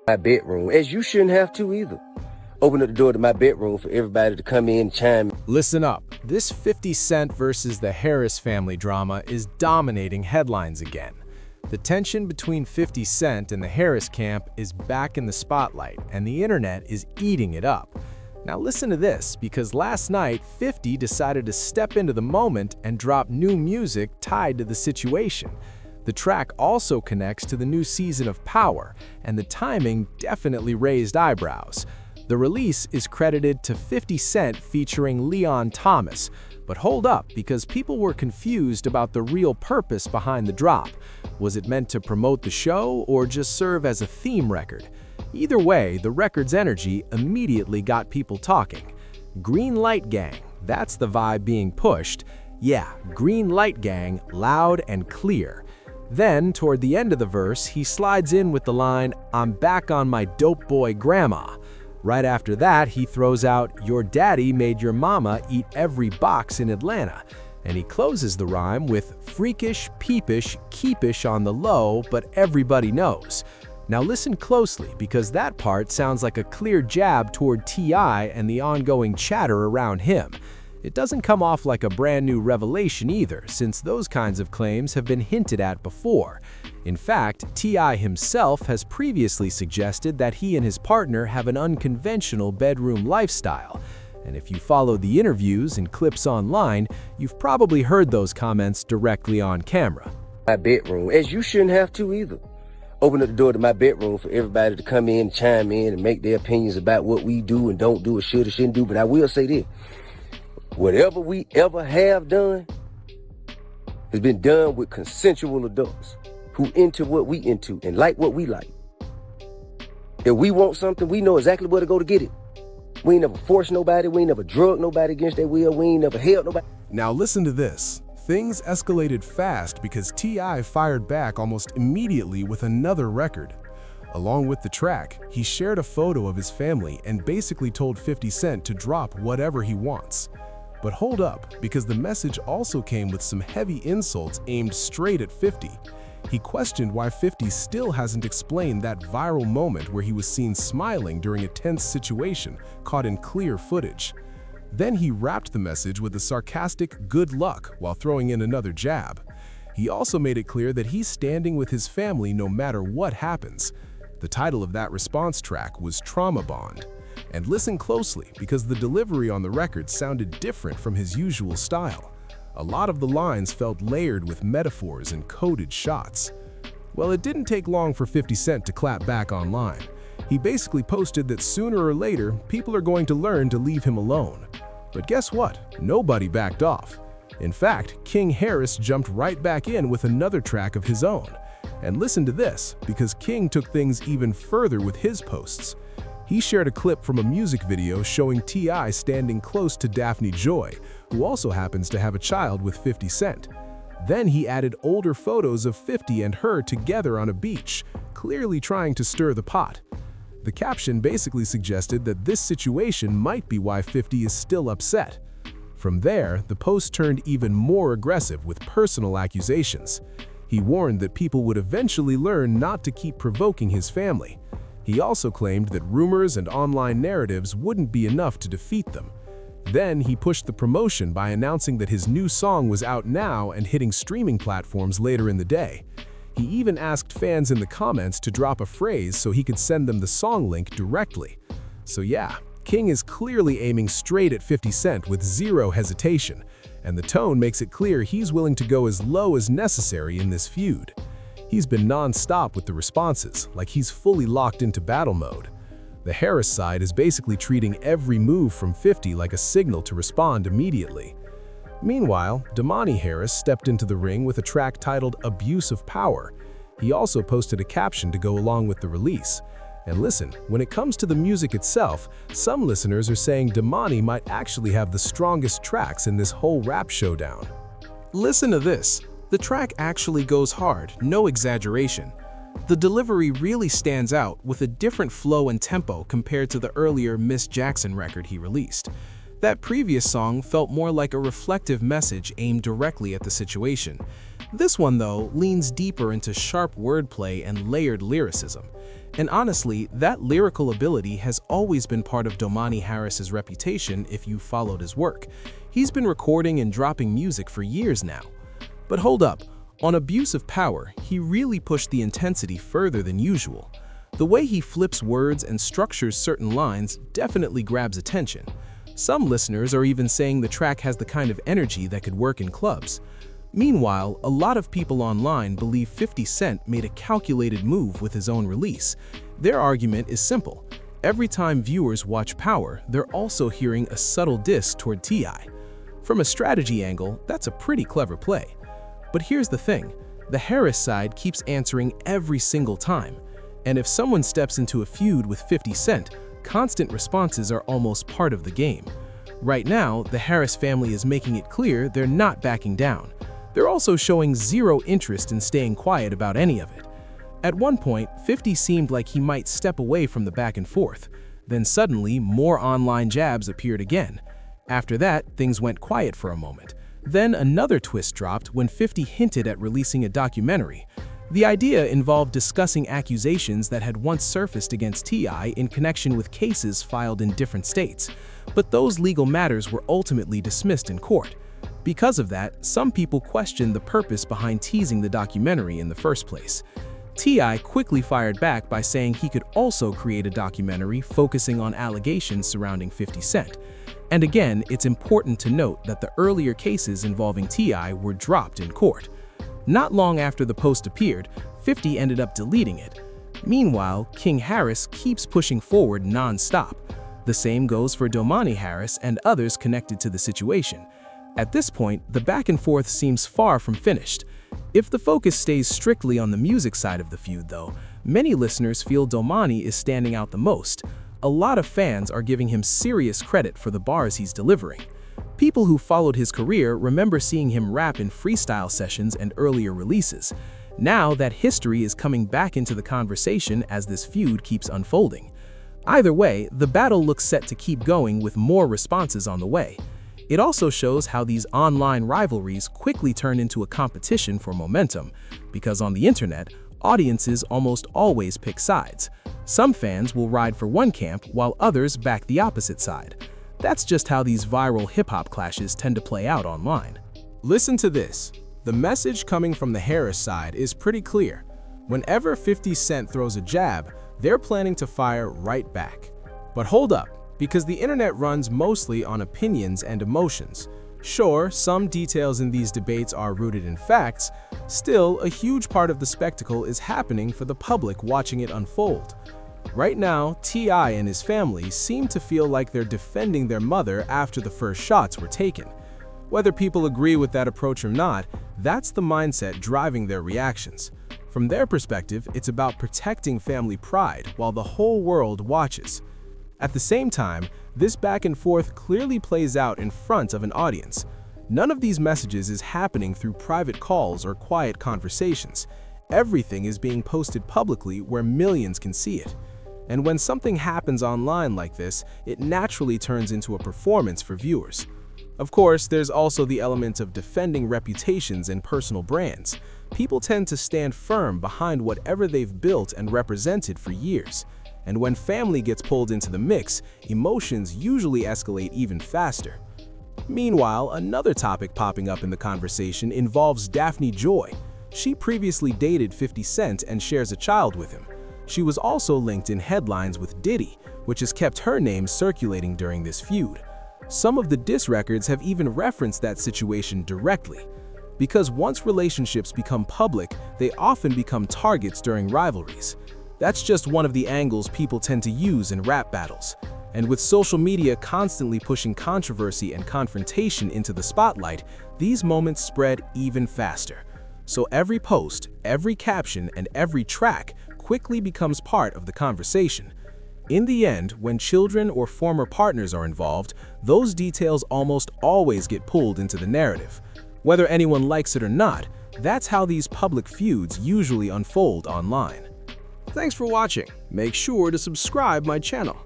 My bedroom, as you shouldn't have to either. Open up the door to my bedroom for everybody to come in and chime in. Listen up. This 50 Cent versus the Harris family drama is dominating headlines again. The tension between 50 Cent and the Harris camp is back in the spotlight, and the internet is eating it up. Now listen to this, because last night 50 decided to step into the moment and drop new music tied to the situation. The track also connects to the new season of Power, and the timing definitely raised eyebrows. The release is credited to 50 Cent featuring Leon Thomas, but hold up, because people were confused about the real purpose behind the drop. Was it meant to promote the show or just serve as a theme record? Either way, the record's energy immediately got people talking. Green Light Gang, that's the vibe being pushed. Yeah, Green Light Gang, loud and clear. Then, toward the end of the verse, he slides in with the line, "I'm back on my dope boy grandma." Right after that, he throws out, "Your daddy made your mama eat every box in Atlanta." And he closes the rhyme with, "Freakish, peepish, keepish on the low, but everybody knows." Now listen closely, because that part sounds like a clear jab toward T.I. and the ongoing chatter around him. It doesn't come off like a brand new revelation either, since those kinds of claims have been hinted at before. In fact, T.I. himself has previously suggested that he and his partner have an unconventional bedroom lifestyle. And if you follow the interviews and clips online, you've probably heard those comments directly on camera. My bedroom, as you shouldn't have to either. Open up the door to my bedroom for everybody to come in and chime in and make their opinions about what we do and don't do or should or shouldn't do. But I will say this. Whatever we ever have done has been done with consensual adults who into what we into and like what we like. If we want something, we know exactly where to go to get it. We ain't never forced nobody. We ain't never drugged nobody against their will. We ain't never held nobody. Now listen to this. Things escalated fast because T.I. fired back almost immediately with another record. Along with the track, he shared a photo of his family and basically told 50 Cent to drop whatever he wants. But hold up, because the message also came with some heavy insults aimed straight at 50. He questioned why 50 still hasn't explained that viral moment where he was seen smiling during a tense situation caught in clear footage. Then he wrapped the message with a sarcastic "good luck" while throwing in another jab. He also made it clear that he's standing with his family no matter what happens. The title of that response track was Trauma Bond. And listen closely, because the delivery on the record sounded different from his usual style. A lot of the lines felt layered with metaphors and coded shots. Well, it didn't take long for 50 Cent to clap back online. He basically posted that sooner or later, people are going to learn to leave him alone. But guess what? Nobody backed off. In fact, King Harris jumped right back in with another track of his own. And listen to this, because King took things even further with his posts. He shared a clip from a music video showing T.I. standing close to Daphne Joy, who also happens to have a child with 50 Cent. Then he added older photos of 50 and her together on a beach, clearly trying to stir the pot. The caption basically suggested that this situation might be why 50 is still upset. From there, the post turned even more aggressive with personal accusations. He warned that people would eventually learn not to keep provoking his family. He also claimed that rumors and online narratives wouldn't be enough to defeat them. Then he pushed the promotion by announcing that his new song was out now and hitting streaming platforms later in the day. He even asked fans in the comments to drop a phrase so he could send them the song link directly. So yeah, King is clearly aiming straight at 50 Cent with zero hesitation, and the tone makes it clear he's willing to go as low as necessary in this feud. He's been non-stop with the responses, like he's fully locked into battle mode. The Harris side is basically treating every move from 50 like a signal to respond immediately. Meanwhile, Damani Harris stepped into the ring with a track titled "Abuse of Power." He also posted a caption to go along with the release. And listen, when it comes to the music itself, some listeners are saying Damani might actually have the strongest tracks in this whole rap showdown. Listen to this. The track actually goes hard, no exaggeration. The delivery really stands out with a different flow and tempo compared to the earlier Miss Jackson record he released. That previous song felt more like a reflective message aimed directly at the situation. This one, though, leans deeper into sharp wordplay and layered lyricism. And honestly, that lyrical ability has always been part of Domani Harris's reputation if you've followed his work. He's been recording and dropping music for years now. But hold up, on Abuse of Power, he really pushed the intensity further than usual. The way he flips words and structures certain lines definitely grabs attention. Some listeners are even saying the track has the kind of energy that could work in clubs. Meanwhile, a lot of people online believe 50 Cent made a calculated move with his own release. Their argument is simple. Every time viewers watch Power, they're also hearing a subtle diss toward T.I. From a strategy angle, that's a pretty clever play. But here's the thing, the Harris side keeps answering every single time. And if someone steps into a feud with 50 Cent, constant responses are almost part of the game. Right now, the Harris family is making it clear they're not backing down. They're also showing zero interest in staying quiet about any of it. At one point, 50 seemed like he might step away from the back and forth. Then suddenly, more online jabs appeared again. After that, things went quiet for a moment. Then another twist dropped when 50 hinted at releasing a documentary. The idea involved discussing accusations that had once surfaced against T.I. in connection with cases filed in different states. But those legal matters were ultimately dismissed in court. Because of that, some people questioned the purpose behind teasing the documentary in the first place. T.I. quickly fired back by saying he could also create a documentary focusing on allegations surrounding 50 Cent. And again, it's important to note that the earlier cases involving T.I. were dropped in court. Not long after the post appeared, 50 ended up deleting it. Meanwhile, King Harris keeps pushing forward non-stop. The same goes for Domani Harris and others connected to the situation. At this point, the back and forth seems far from finished. If the focus stays strictly on the music side of the feud, though, many listeners feel Domani is standing out the most. A lot of fans are giving him serious credit for the bars he's delivering. People who followed his career remember seeing him rap in freestyle sessions and earlier releases. Now that history is coming back into the conversation as this feud keeps unfolding. Either way, the battle looks set to keep going with more responses on the way. It also shows how these online rivalries quickly turn into a competition for momentum, because on the internet, audiences almost always pick sides. Some fans will ride for one camp while others back the opposite side. That's just how these viral hip-hop clashes tend to play out online. Listen to this. The message coming from the Harris side is pretty clear. Whenever 50 Cent throws a jab, they're planning to fire right back. But hold up, because the internet runs mostly on opinions and emotions. Sure, some details in these debates are rooted in facts, still a huge part of the spectacle is happening for the public watching it unfold. Right now, T.I. and his family seem to feel like they're defending their mother after the first shots were taken. Whether people agree with that approach or not, that's the mindset driving their reactions. From their perspective, it's about protecting family pride while the whole world watches. At the same time, this back and forth clearly plays out in front of an audience. None of these messages is happening through private calls or quiet conversations. Everything is being posted publicly where millions can see it. And when something happens online like this, it naturally turns into a performance for viewers. Of course, there's also the element of defending reputations and personal brands. People tend to stand firm behind whatever they've built and represented for years. And when family gets pulled into the mix, emotions usually escalate even faster. Meanwhile, another topic popping up in the conversation involves Daphne Joy. She previously dated 50 Cent and shares a child with him. She was also linked in headlines with Diddy, which has kept her name circulating during this feud. Some of the diss records have even referenced that situation directly. Because once relationships become public, they often become targets during rivalries. That's just one of the angles people tend to use in rap battles. And with social media constantly pushing controversy and confrontation into the spotlight, these moments spread even faster. So every post, every caption, and every track quickly becomes part of the conversation. In the end, when children or former partners are involved, those details almost always get pulled into the narrative. Whether anyone likes it or not, that's how these public feuds usually unfold online. Thanks for watching. Make sure to subscribe my channel.